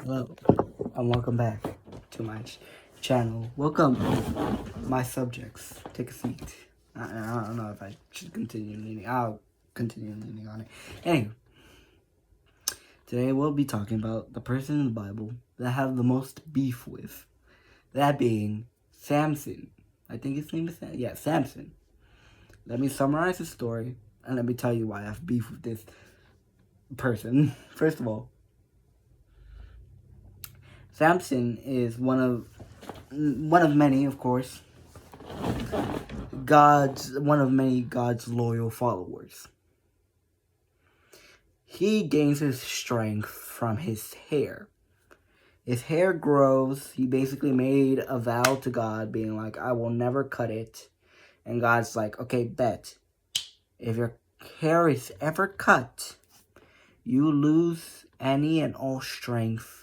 Hello, and welcome back to my channel. Welcome, my subjects. Take a seat. I don't know if I should continue leaning. I'll continue leaning on it. Anyway, today we'll be talking about the person in the Bible that I have the most beef with. That being Samson. I think his name is Samson. Let me summarize his story, and let me tell you why I have beef with this person. First of all, Samson is one of many, of course, one of many God's loyal followers. He gains his strength from his hair. His hair grows. He basically made a vow to God, being like, I will never cut it. And God's like, okay, bet. If your hair is ever cut, you lose any and all strength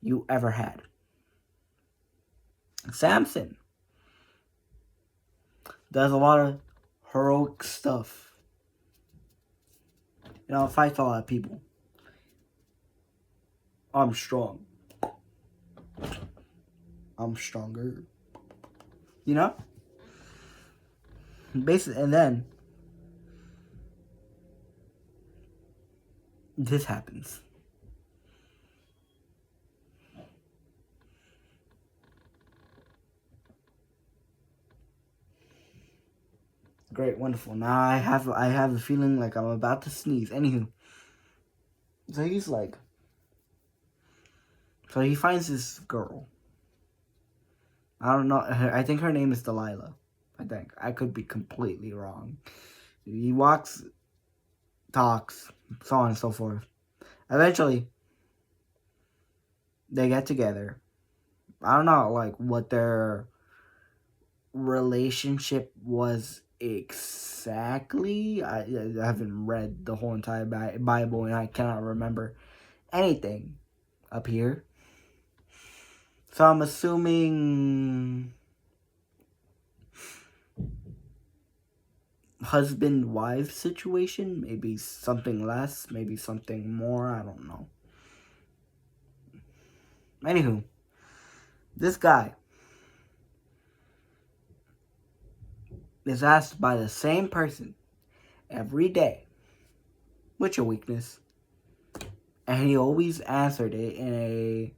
you ever had. Samson does a lot of heroic stuff. Fights a lot of people. I'm strong. I'm stronger. Basically, and then this happens. Great, wonderful. Now I have a feeling like I'm about to sneeze. Anywho, so he finds this girl. I don't know. I think her name is Delilah. I could be completely wrong. He walks, talks, so on and so forth. Eventually, they get together. I don't know, what their relationship was exactly. I haven't read the whole entire Bible, and I cannot remember anything up here. So I'm assuming husband-wife situation, maybe something less, maybe something more, I don't know. Anywho, this guy is asked by the same person every day, what's your weakness? And he always answered it in a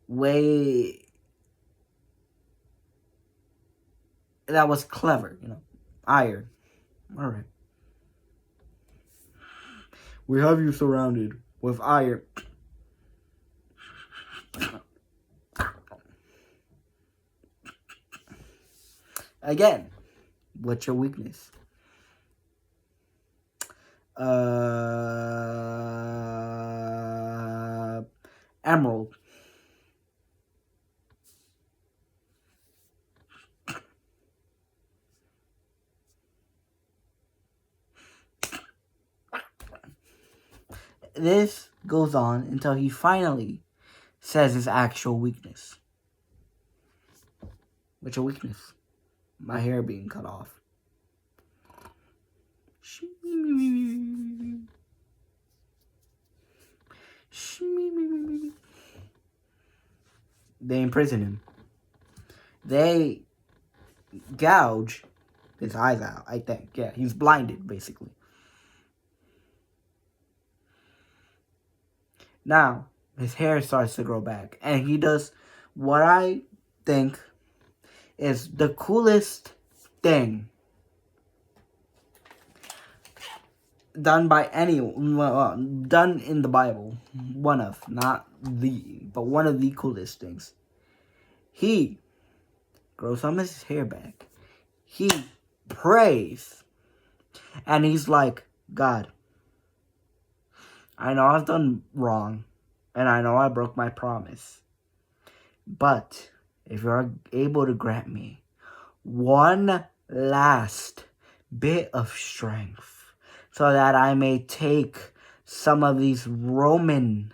way that was clever, iron. Alright. We have you surrounded with iron. Again, what's your weakness? Emerald. This goes on until he finally says his actual weakness. What's your weakness? My hair being cut off. They imprison him. They gouge his eyes out, I think. Yeah, he's blinded, basically. Now, his hair starts to grow back. And he does what I think is the coolest thing done by anyone, done in the Bible. One of the coolest things. He grows some of his hair back. He prays. And he's like, God, I know I've done wrong. And I know I broke my promise. But if you're able to grant me one last bit of strength so that I may take some of these Roman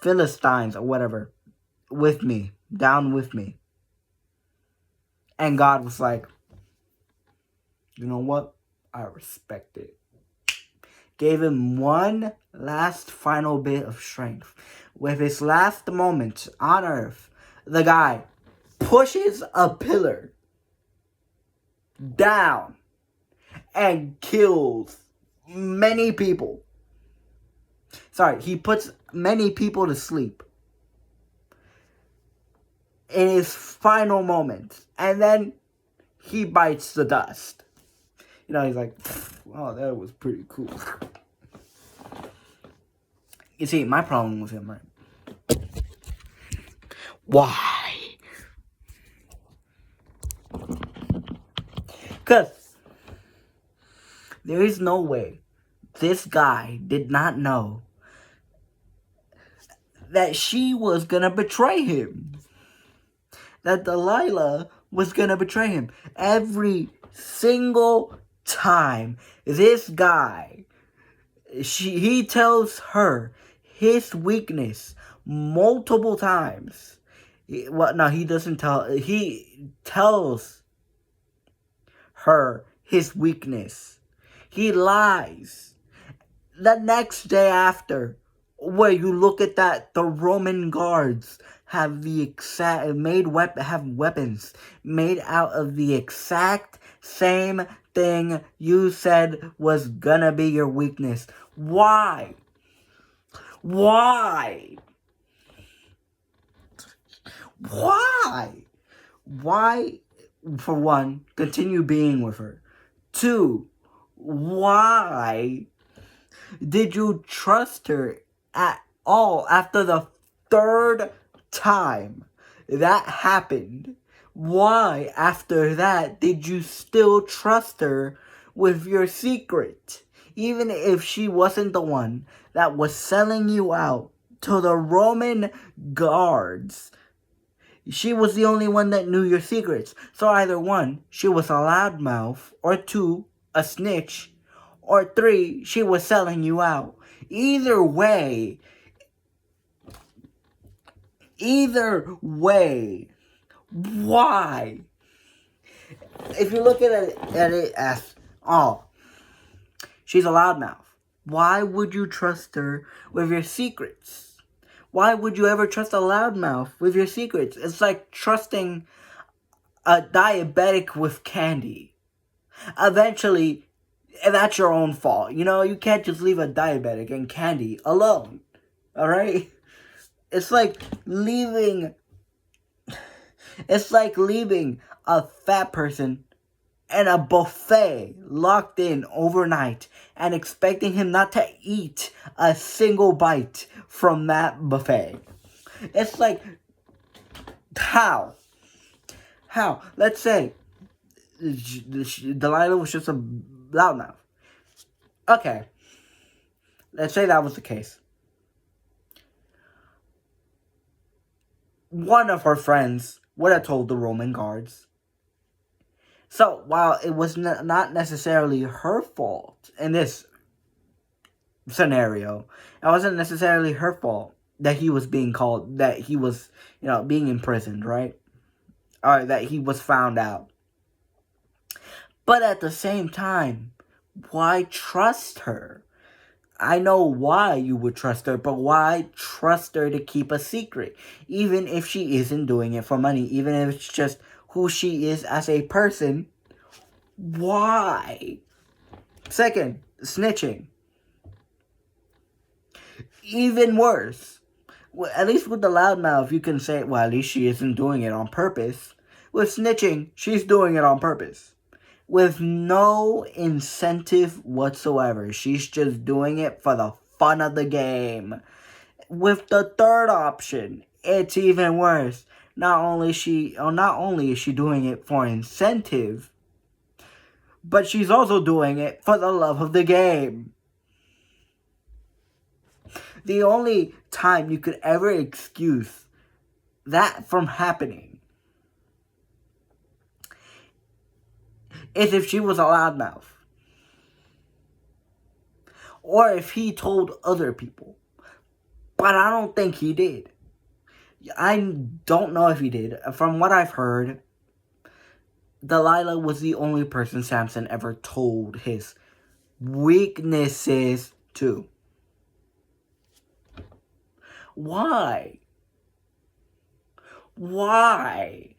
Philistines or whatever with me, down with me. And God was like, you know what? I respect it. Gave him one last final bit of strength. with his last moments on earth, the guy pushes a pillar down and kills many people. Sorry, he puts many people to sleep in his final moments. And then he bites the dust. You know, he's like, oh, that was pretty cool. You see, my problem with him, right? Why? Because there is no way this guy did not know that she was gonna betray him. That Delilah was gonna betray him. Every single time this guy, he tells her his weakness multiple times. Well, no, he doesn't tell. He tells her his weakness. He lies. The next day after, where you look at that, the Roman guards have have weapons made out of the exact same thing you said was gonna be your weakness. Why? Why? Why? Why, for one, continue being with her? 2, why did you trust her at all after the 3rd time that happened? Why, after that, did you still trust her with your secret? Even if she wasn't the one that was selling you out to the Roman guards, she was the only one that knew your secrets. So either 1, she was a loudmouth, or 2, a snitch, or 3, she was selling you out. Either way, why? If you look at it as, oh, she's a loudmouth, why would you trust her with your secrets? Why would you ever trust a loudmouth with your secrets? It's like trusting a diabetic with candy. Eventually, that's your own fault. You know, you can't just leave a diabetic and candy alone. Alright? It's like leaving a fat person in a buffet locked in overnight and expecting him not to eat a single bite from that buffet. It's like, how? Let's say Delilah was just a loudmouth. Okay. Let's say that was the case. One of her friends would have told the Roman guards. So, while it was not necessarily her fault in this scenario, it wasn't necessarily her fault that he was being called, that he was, being imprisoned, right? Or that he was found out. But at the same time, why trust her? I know why you would trust her, but why trust her to keep a secret? Even if she isn't doing it for money, even if it's just who she is as a person, why? Second, snitching. Even worse. Well, at least with the loudmouth, you can say, well, at least she isn't doing it on purpose. With snitching, she's doing it on purpose. With no incentive whatsoever. She's just doing it for the fun of the game. With the third option, it's even worse. Not only is she doing it for incentive, but she's also doing it for the love of the game. The only time you could ever excuse that from happening is if she was a loudmouth. Or if he told other people. But I don't think he did. I don't know if he did. From what I've heard, Delilah was the only person Samson ever told his weaknesses to. Why? Why?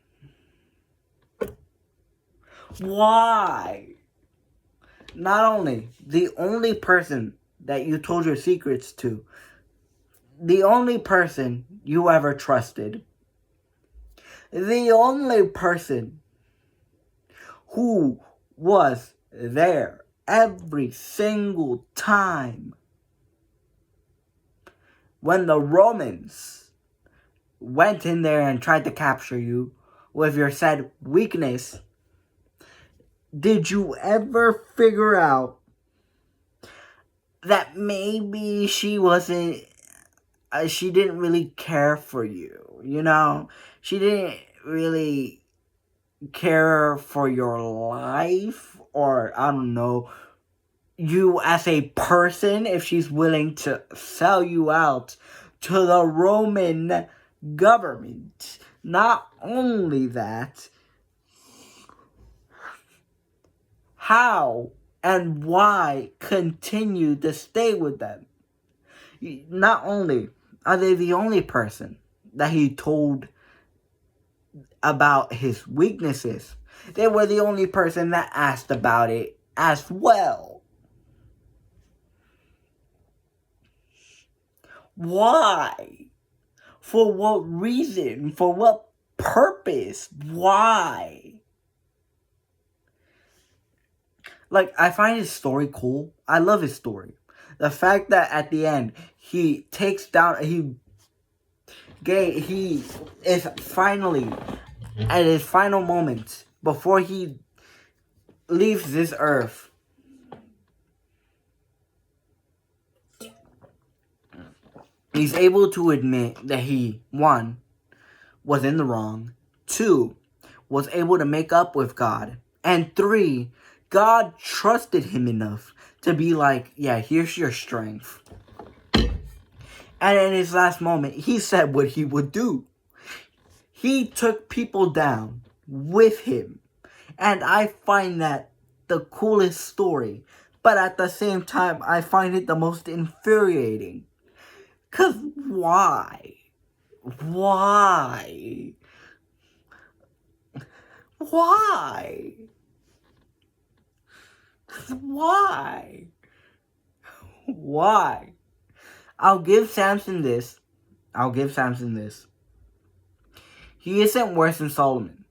Why? Not only the only person that you told your secrets to, the only person you ever trusted, the only person who was there every single time when the Romans went in there and tried to capture you with your said weakness, did you ever figure out that maybe she didn't really care for you, you know? She didn't really care for your life, or I don't know, you as a person, if she's willing to sell you out to the Roman government. Not only that, how and why continue to stay with them? Not only are they the only person that he told about his weaknesses, they were the only person that asked about it as well. Why? For what reason? For what purpose? Why? Like, I find his story cool. I love his story. The fact that at the end, he takes down, he is finally, at his final moments, before he leaves this earth, he's able to admit that he, 1, was in the wrong, 2, was able to make up with God, and 3, God trusted him enough to be like, yeah, here's your strength. And in his last moment, he said what he would do. He took people down with him. And I find that the coolest story. But at the same time, I find it the most infuriating. 'Cause why? Why? Why? Why? Why? I'll give Samson this. He isn't worse than Solomon.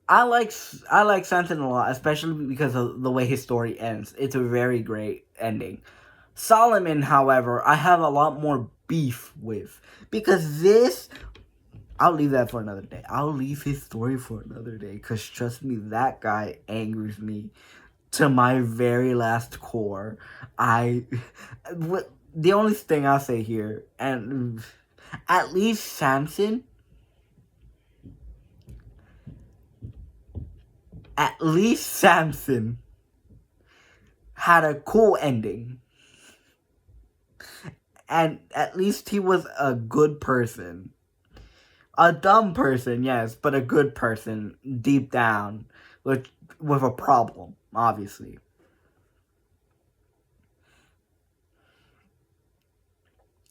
I like Samson a lot, especially because of the way his story ends. It's a very great ending. Solomon, however, I have a lot more beef with. Because this, I'll leave that for another day. I'll leave his story for another day. Because trust me, that guy angers me to my very last core. The only thing I'll say here, and at least Samson had a cool ending. And at least he was a good person. A dumb person, yes, but a good person deep down with a problem, obviously.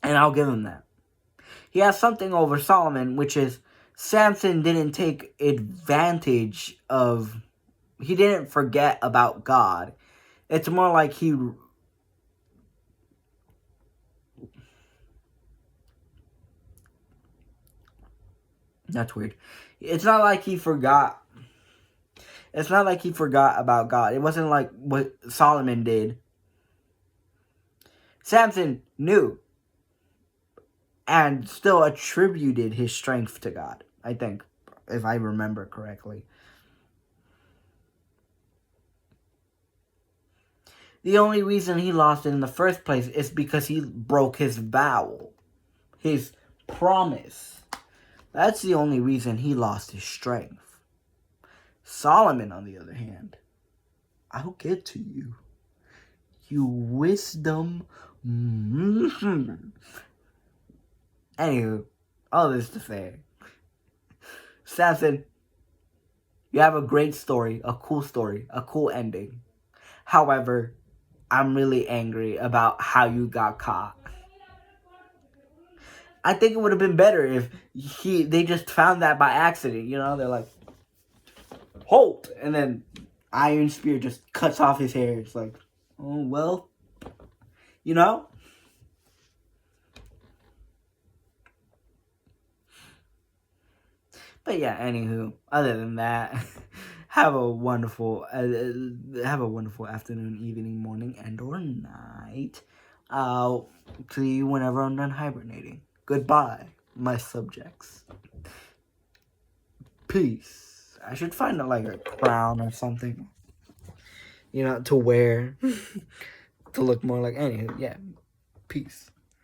And I'll give him that. He has something over Solomon, which is Samson didn't take advantage of, he didn't forget about God. It's more like that's weird. It's not like he forgot about God. It wasn't like what Solomon did. Samson knew and still attributed his strength to God, I think, if I remember correctly. The only reason he lost it in the first place is because he broke his vow, his promise. That's the only reason he lost his strength. Solomon, on the other hand, I'll get to you. You wisdom. Anywho, all this to say, Samson, you have a great story, a cool ending. However, I'm really angry about how you got caught. I think it would have been better if they just found that by accident. You know, they're like, halt, and then Iron Spear just cuts off his hair. It's like, oh well, you know. But yeah, anywho, other than that, have a wonderful afternoon, evening, morning, and or night. I'll see you whenever I'm done hibernating. Goodbye, my subjects. Peace. I should find like a crown or something, to wear to look more like. Anywho, yeah. Peace.